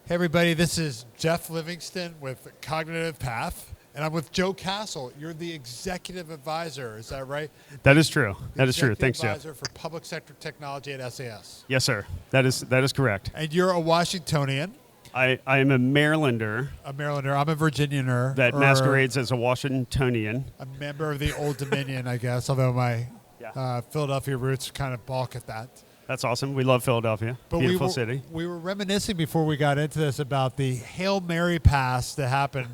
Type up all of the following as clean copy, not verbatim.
Hey everybody, this is Jeff Livingston with Cognitive Path, and I'm with Joe Castle. You're the executive advisor, is that right? That is true. That is true. Thanks, Jeff. Advisor for public sector technology at SAS. Yes, sir. That is correct. And you're a Washingtonian. I am a Marylander. A Marylander. I'm a Virginianer. That masquerades as a Washingtonian. A member of the Old Dominion, I guess, although my Philadelphia roots kind of balk at that. That's awesome. We love Philadelphia. But Beautiful city. We were reminiscing before we got into this about the Hail Mary pass that happened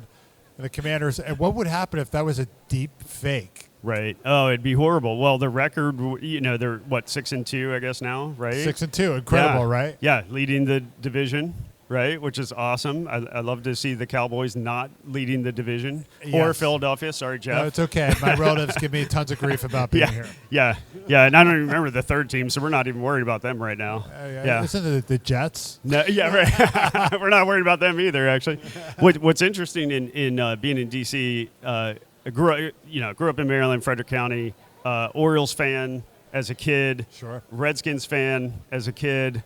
in the Commanders, and what would happen if that was a deep fake? Right. Oh, it'd be horrible. Well, the record, they're 6-2, I guess now, right? 6-2, incredible, right? Yeah, leading the division, right? Which is awesome. I love to see the Cowboys not leading the division or Philadelphia. Sorry, Jeff. No, it's okay. My relatives give me tons of grief about being here. Yeah, and I don't even remember the third team, so we're not even worried about them right now. Isn't it the Jets? No, yeah, right. We're not worried about them either, actually. What's interesting in being in D.C., I grew up in Maryland, Frederick County, Orioles fan as a kid, sure, Redskins fan as a kid.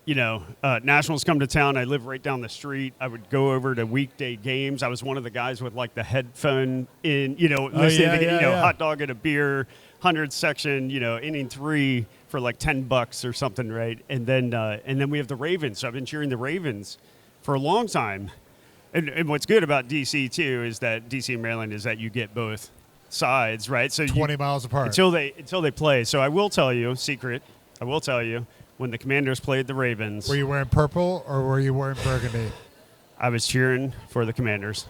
Nationals come to town. I live right down the street. I would go over to weekday games. I was one of the guys with the headphone in, listening to hot dog and a beer, 100 section, inning 3 for $10 or something, right? And then we have the Ravens. So I've been cheering the Ravens for a long time. And what's good about DC too is that DC and Maryland is that you get both sides, right? So 20 miles apart until they play. So I will tell you, when the Commanders played the Ravens. Were you wearing purple or were you wearing burgundy? I was cheering for the Commanders.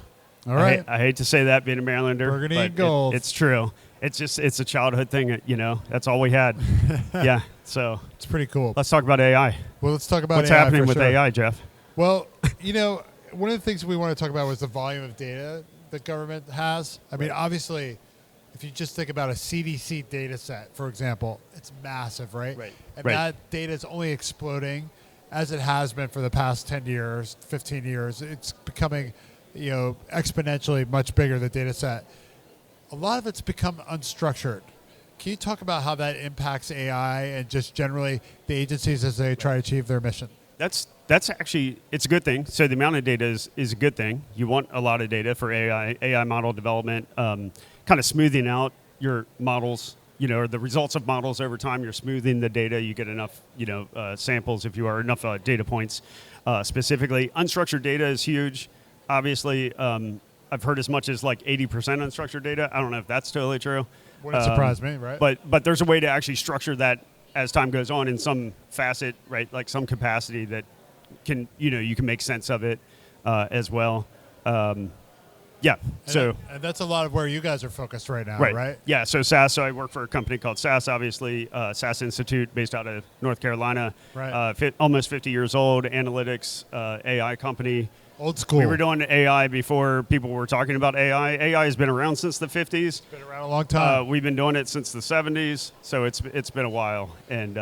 All right. I hate to say that being a Marylander. Burgundy but and gold. It's true. It's a childhood thing, That's all we had. Yeah, so. It's pretty cool. Let's talk about AI. Well, let's talk about What's AI. What's happening with sure. AI, Jeff? Well, one of the things we want to talk about was the volume of data that government has. I mean, obviously, if you just think about a CDC data set, for example, it's massive, right? Right. And that data is only exploding as it has been for the past 10 years, 15 years. It's becoming, exponentially much bigger, the data set. A lot of it's become unstructured. Can you talk about how that impacts AI and just generally the agencies as they try to achieve their mission? That's actually, it's a good thing. So the amount of data is a good thing. You want a lot of data for AI model development, kind of smoothing out your models, or the results of models over time. You're smoothing the data. You get enough, samples if you are, enough data points specifically. Unstructured data is huge. Obviously, I've heard as much as 80% unstructured data. I don't know if that's totally true. Wouldn't surprise me, right? But there's a way to actually structure that as time goes on in some facet, right? Some capacity that can, you can make sense of it as well. Yeah. And that's a lot of where you guys are focused right now, right? Yeah. So SAS. So I work for a company called SAS, obviously, SAS Institute, based out of North Carolina. Right. Almost 50 years old. Analytics, AI company. Old school. We were doing AI before people were talking about AI. AI has been around since the 50s. It's been around a long time. We've been doing it since the 70s, so it's been a while. And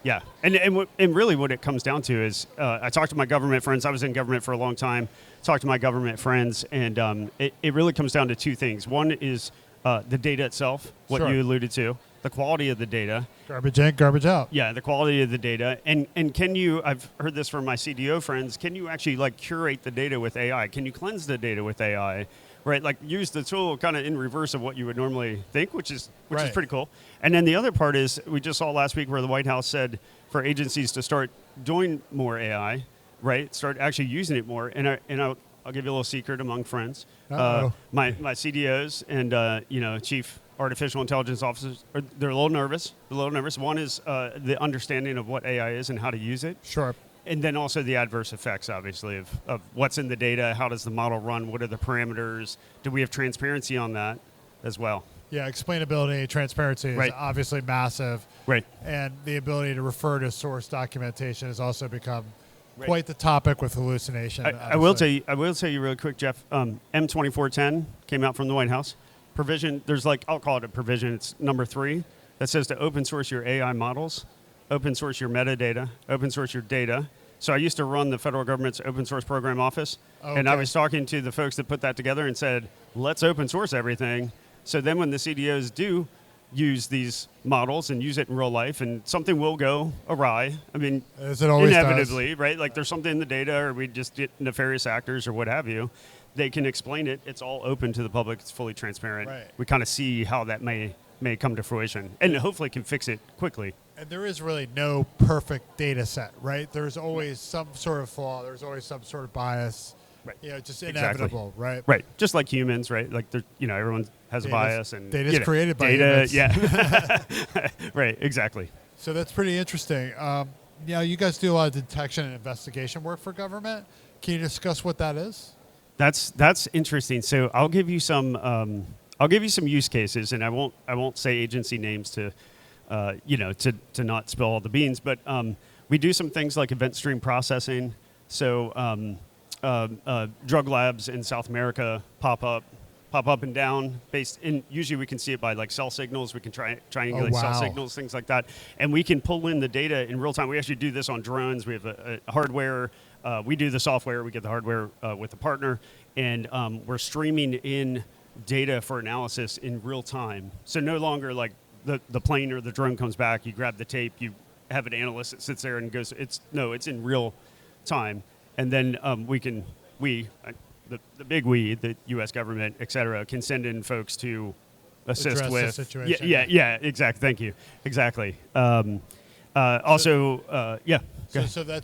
and really what it comes down to is I talked to my government friends. I was in government for a long time. Talked to my government friends, and it really comes down to two things. One is the data itself, what you alluded to, the quality of the data. Garbage in, garbage out. Yeah, the quality of the data. And can you, I've heard this from my CDO friends, can you actually curate the data with AI? Can you cleanse the data with AI? Right, use the tool kind of in reverse of what you would normally think, which is pretty cool. And then the other part is we just saw last week where the White House said for agencies to start doing more AI, right? Start actually using it more. And I'll give you a little secret among friends. My CDOs and chief artificial intelligence officers, they're a little nervous. One is the understanding of what AI is and how to use it. Sure. And then also the adverse effects, obviously, of what's in the data, how does the model run, what are the parameters, do we have transparency on that as well? Yeah, explainability, transparency is obviously massive. Right. And the ability to refer to source documentation has also become quite the topic with hallucination. I will tell you really quick, Jeff, M2410 came out from the White House. Provision, there's I'll call it a provision, it's number 3, that says to open source your AI models, open source your metadata, open source your data. So I used to run the federal government's open source program office, and I was talking to the folks that put that together and said, let's open source everything. So then when the CDOs do use these models and use it in real life, and something will go awry. I mean, As it always inevitably, right? Like there's something in the data, or we just get nefarious actors or what have you. They can explain it. It's all open to the public. It's fully transparent. Right. We kind of see how that may come to fruition, and hopefully can fix it quickly. And there is really no perfect data set, right? There's always some sort of flaw. There's always some sort of bias. Right. Just inevitable, right? Right. Just like humans, right? Like, everyone has a bias. And data's created by data, humans. Yeah. Right, exactly. So that's pretty interesting. You guys do a lot of detection and investigation work for government. Can you discuss what that is? That's interesting. So I'll give you some use cases, and I won't say agency names to not spill all the beans. But we do some things like event stream processing. So drug labs in South America pop up and down usually we can see it by like cell signals. We can triangulate cell signals, things like that. And we can pull in the data in real time. We actually do this on drones. We have a hardware. We do the software. We get the hardware with a partner. And we're streaming in data for analysis in real time. So no longer like the plane or the drone comes back, you grab the tape, you have an analyst that sits there and goes, it's in real time. And then the U.S. government, et cetera, can send in folks to assist Address with. the situation. Yeah, exactly. Thank you. Exactly. So that's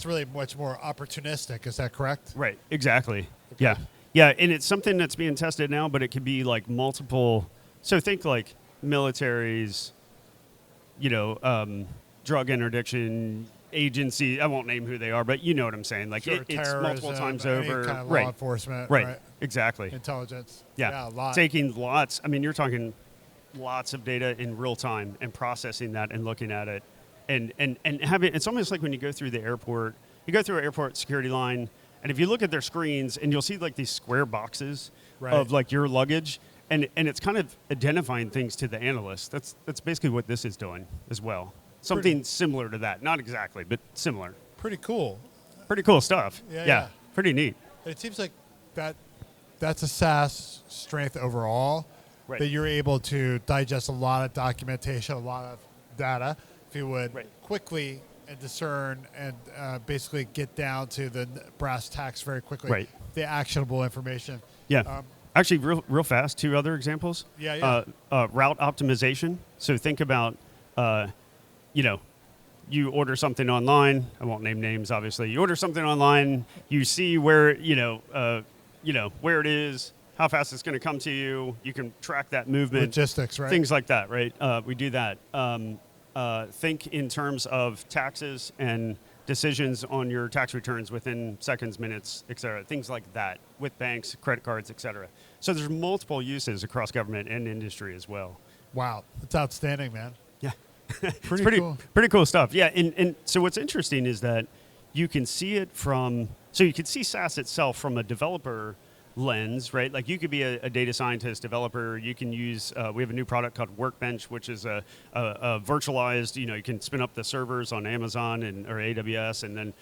really much more opportunistic. Is that correct? Right. Exactly. Okay. Yeah. Yeah, and it's something that's being tested now, but it could be like multiple. So think like militaries, drug interdiction agency. I won't name who they are, but you know what I'm saying. Like Sure, it's multiple times any over. kind of law Right. enforcement. Right. Exactly. Intelligence. Yeah. A lot. Taking lots. I mean, you're talking lots of data in real time and processing that and looking at it, and having. It's almost like when you go through the airport. You go through an airport security line, and if you look at their screens, and you'll see like these square boxes of like your luggage, and it's kind of identifying things to the analyst. That's basically what this is doing as well. Something similar to that. Not exactly, but similar. Pretty cool. Pretty cool stuff. Yeah. Pretty neat. It seems like that's a SAS strength overall, Right. that you're able to digest a lot of documentation, a lot of data, if you would, quickly and discern and basically get down to the brass tacks very quickly. Right. The actionable information. Yeah. Actually, real fast, 2 other examples. Yeah. Route optimization. So think about, you order something online. I won't name names, obviously. You order something online. You see where, where it is, how fast it's going to come to you. You can track that movement. Logistics, right? Things like that, right? We do that. Think in terms of taxes and decisions on your tax returns within seconds, minutes, et cetera. Things like that with banks, credit cards, et cetera. So there's multiple uses across government and industry as well. Wow. That's outstanding, man. Yeah. Pretty cool. Pretty cool stuff. Yeah. And so what's interesting is that you can see it you can see SAS itself from a developer lens, right? Like you could be a data scientist, developer. You can use, we have a new product called Workbench, which is a virtualized, you can spin up the servers on Amazon or AWS, and then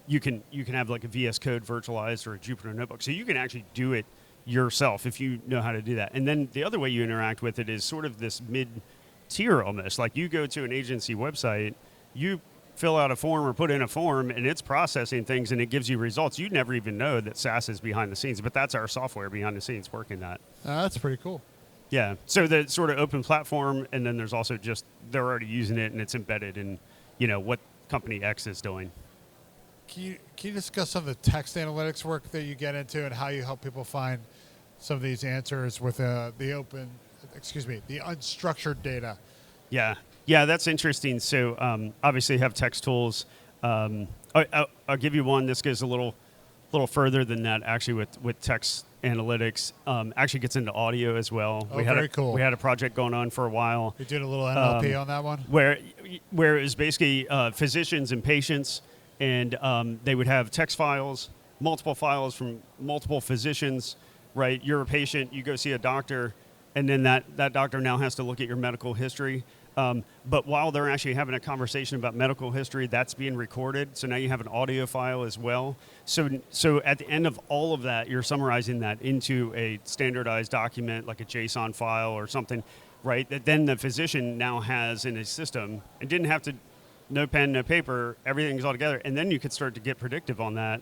you can have like a VS Code virtualized or a Jupyter Notebook. So you can actually do it yourself if you know how to do that. And then the other way you interact with it is sort of this mid-tier almost. Like you go to an agency website, you fill out a form or put in a form, and it's processing things and it gives you results. You'd never even know that SAS is behind the scenes, but that's our software behind the scenes working that. That's pretty cool. Yeah. So the sort of open platform, and then there's also just they're already using it and it's embedded in, what company X is doing. Can you discuss some of the text analytics work that you get into and how you help people find some of these answers with the unstructured data? Yeah, that's interesting. So obviously have text tools. I'll give you one. This goes a little further than that actually with text analytics. Actually gets into audio as well. Very cool. We had a project going on for a while. You did a little NLP on that one? Where it was basically physicians and patients, and they would have text files, multiple files from multiple physicians, right? You're a patient, you go see a doctor, and then that doctor now has to look at your medical history. But while they're actually having a conversation about medical history, that's being recorded. So now you have an audio file as well. So at the end of all of that, you're summarizing that into a standardized document, like a JSON file or something. right? That then the physician now has in his system and didn't have to, no pen, no paper, everything's all together. And then you could start to get predictive on that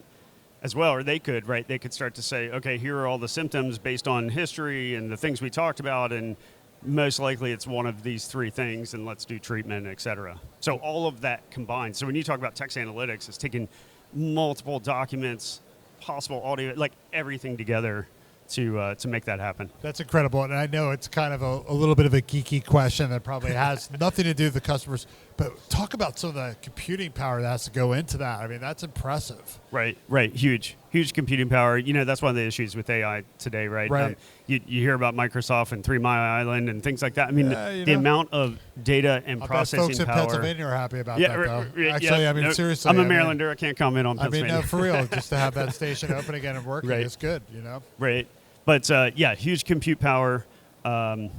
as well, or they could, right? They could start to say, okay, here are all the symptoms based on history and the things we talked about, and most likely it's one of these three things, and let's do treatment, et cetera. So all of that combined. So when you talk about text analytics, it's taking multiple documents, possible audio, like everything together to make that happen. That's incredible. And I know it's kind of a little bit of a geeky question that probably has nothing to do with the customers, but talk about some of the computing power that has to go into that. I mean, that's impressive. Right. Huge computing power. That's one of the issues with AI today, right? Right. You hear about Microsoft and 3 Mile Island and things like that. I mean, the amount of data and processing folks in power. Pennsylvania are happy about that, though. Actually, yeah, I mean, no, seriously. I'm a Marylander. I can't comment on Pennsylvania. I mean, no, for real. Just to have that station open again and working is good, Right. But, huge compute power. In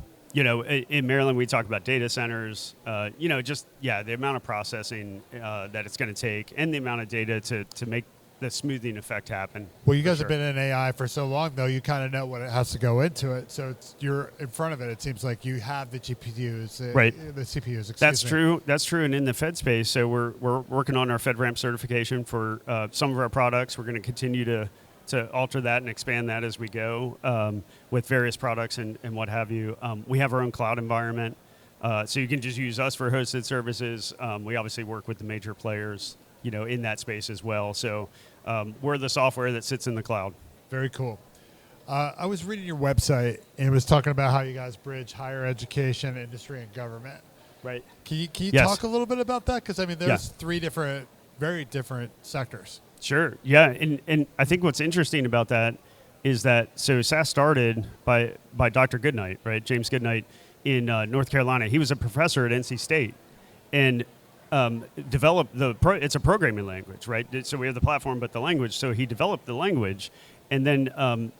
Maryland, we talk about data centers, the amount of processing that it's going to take and the amount of data to make the smoothing effect happen. Well, you guys have been in AI for so long, though, you kind of know what it has to go into it. So you're in front of it. It seems like you have the GPUs, right. The CPUs, That's true. That's true. And in the Fed space, so we're working on our FedRAMP certification for some of our products. We're going to continue to alter that and expand that as we go with various products and what have you. We have our own cloud environment, so you can just use us for hosted services. We obviously work with the major players, in that space as well. So we're the software that sits in the cloud. Very cool. I was reading your website, and it was talking about how you guys bridge higher education, industry, and government. Right. Can you talk a little bit about that? Because, I mean, there's three very different sectors. Sure. Yeah. And I think what's interesting about that is that, so SAS started by Dr. Goodnight, right? James Goodnight in North Carolina. He was a professor at NC State and developed it's a programming language, right? So we have the platform, but the language. So he developed the language and then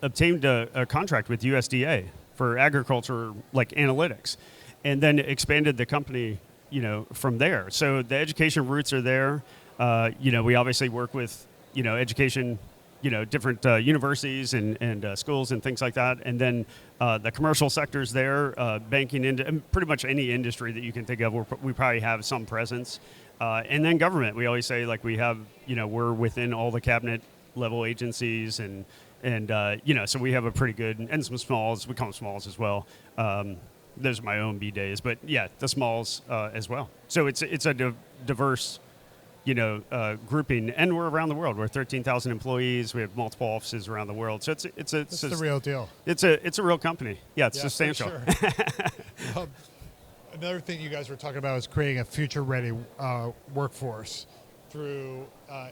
obtained a contract with USDA for agriculture, like analytics, and then expanded the company, from there. So the education roots are there. We obviously work with, education, different universities and schools and things like that. And then the commercial sectors there, banking, and pretty much any industry that you can think of, we probably have some presence. And then government, we always say like we have, we're within all the cabinet level agencies and so we have a pretty good, and some smalls, we call them smalls as well. Those are my own B days, but the smalls as well. So it's a diverse grouping, and we're around the world. We're 13,000 employees. We have multiple offices around the world. So it's the real deal. It's a real company. Yeah, it's substantial. For sure. Another thing you guys were talking about is creating a future-ready workforce through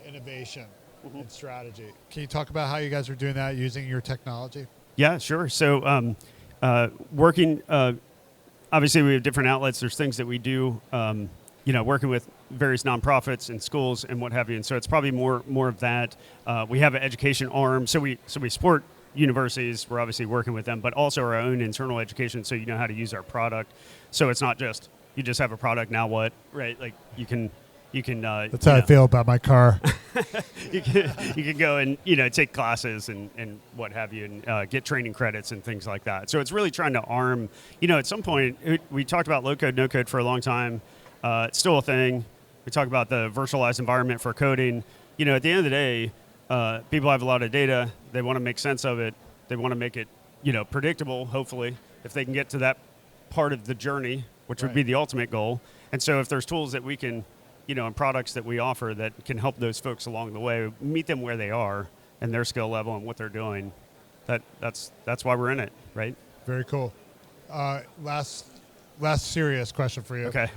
innovation and strategy. Can you talk about how you guys are doing that using your technology? Yeah, sure. So working, obviously we have different outlets. There's things that we do, working with various nonprofits and schools and what have you. And so it's probably more of that. We have an education arm. So we support universities. We're obviously working with them, but also our own internal education. So you know how to use our product. So it's not just, you just have a product, now what, right? Like you can that's how I feel about my car. you can go and take classes and what have you, and get training credits and things like that. So it's really trying to arm. At some point we talked about low code, no code for a long time. It's still a thing. We talk about the virtualized environment for coding. At the end of the day, people have a lot of data. They want to make sense of it. They want to make it predictable. Hopefully, if they can get to that part of the journey, which would be the ultimate goal. And so if there's tools that we can, and products that we offer that can help those folks along the way, meet them where they are and their skill level and what they're doing, that's why we're in it, right? Very cool. Last serious question for you. Okay.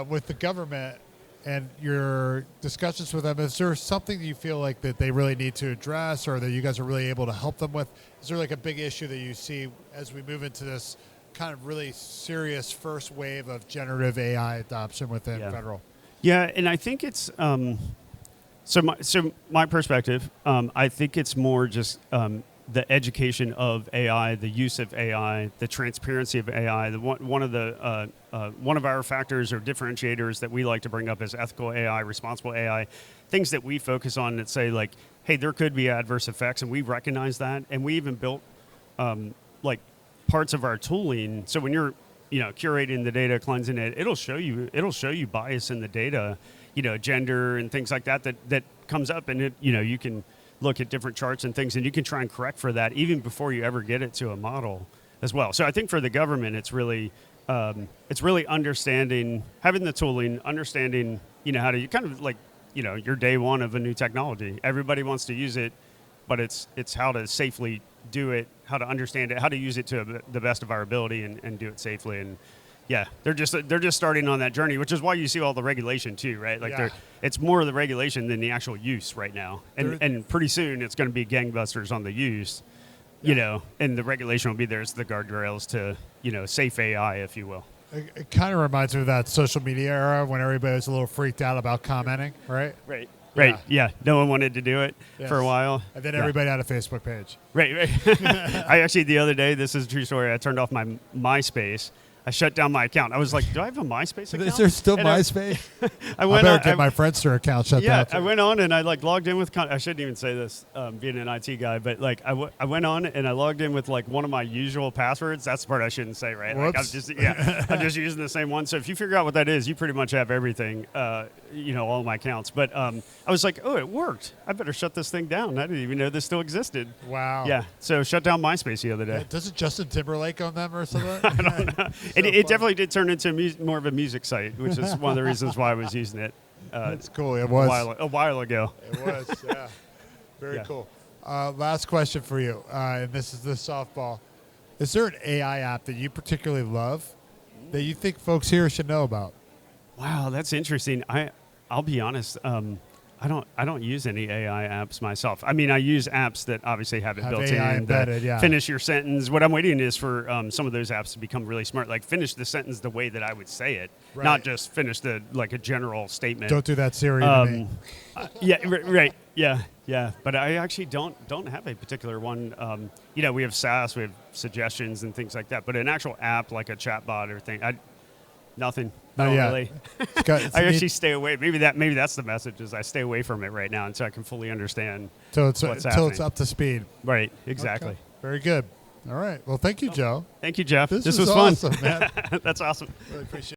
With the government and your discussions with them, is there something you feel like that they really need to address, or that you guys are really able to help them with? Is there like a big issue that you see as we move into this kind of really serious first wave of generative AI adoption within federal? Yeah, and I think it's so my perspective. I think it's more just the education of AI, the use of AI, the transparency of AI. One of our factors or differentiators that we like to bring up is ethical AI, responsible AI, things that we focus on that say like, hey, there could be adverse effects, and we recognize that, and we even built like parts of our tooling. So when you're curating the data, cleansing it, it'll show you bias in the data, gender and things like that comes up, and you can look at different charts and things, and you can try and correct for that even before you ever get it to a model as well. So I think for the government, it's really understanding, having the tooling, understanding, how to kind of like, your day one of a new technology. Everybody wants to use it, but it's how to safely do it, how to understand it, how to use it to the best of our ability and do it safely. And yeah, they're just starting on that journey, which is why you see all the regulation too, right? Like it's more of the regulation than the actual use right now. And pretty soon it's going to be gangbusters on the use, and the regulation will be there as the guardrails to, safe AI, if you will. It kind of reminds me of that social media era when everybody was a little freaked out about commenting, right? Right. Yeah. No one wanted to do it for a while. And then everybody had a Facebook page. Right. I actually, the other day, this is a true story, I turned off my MySpace. I shut down my account. I was like, do I have a MySpace account? Is there still MySpace? I better get my Friendster account shut down. Yeah, I went on and I logged in with, I shouldn't even say this being an IT guy, but I went on and I logged in with one of my usual passwords. That's the part I shouldn't say, right? Whoops. I'm just using the same one. So if you figure out what that is, you pretty much have everything, all my accounts. But I was like, oh, it worked. I better shut this thing down. I didn't even know this still existed. Wow. Yeah, so shut down MySpace the other day. Doesn't Justin Timberlake own them or something? I don't know. It definitely did turn into more of a music site, which is one of the reasons why I was using it. That's cool. It was a while ago. It was, yeah. Very cool. Last question for you, and this is the softball. Is there an AI app that you particularly love that you think folks here should know about? Wow, that's interesting. I'll be honest. I don't use any AI apps myself. I mean, I use apps that obviously have it built AI in. embedded, Finish your sentence. What I'm waiting is for some of those apps to become really smart. Like finish the sentence the way that I would say it, not just finish a general statement. Don't do that, Siri. To me. Right. Yeah. But I actually don't have a particular one. We have SAS, we have suggestions and things like that. But an actual app like a chatbot or thing, nothing. Not really. I actually stay away. Maybe that's the message, is I stay away from it right now until I can fully understand what's happening. Until it's up to speed. Right, exactly. Okay. Very good. All right. Well, thank you, Joe. Thank you, Jeff. This was fun. Awesome, man. That's awesome. Really appreciate it.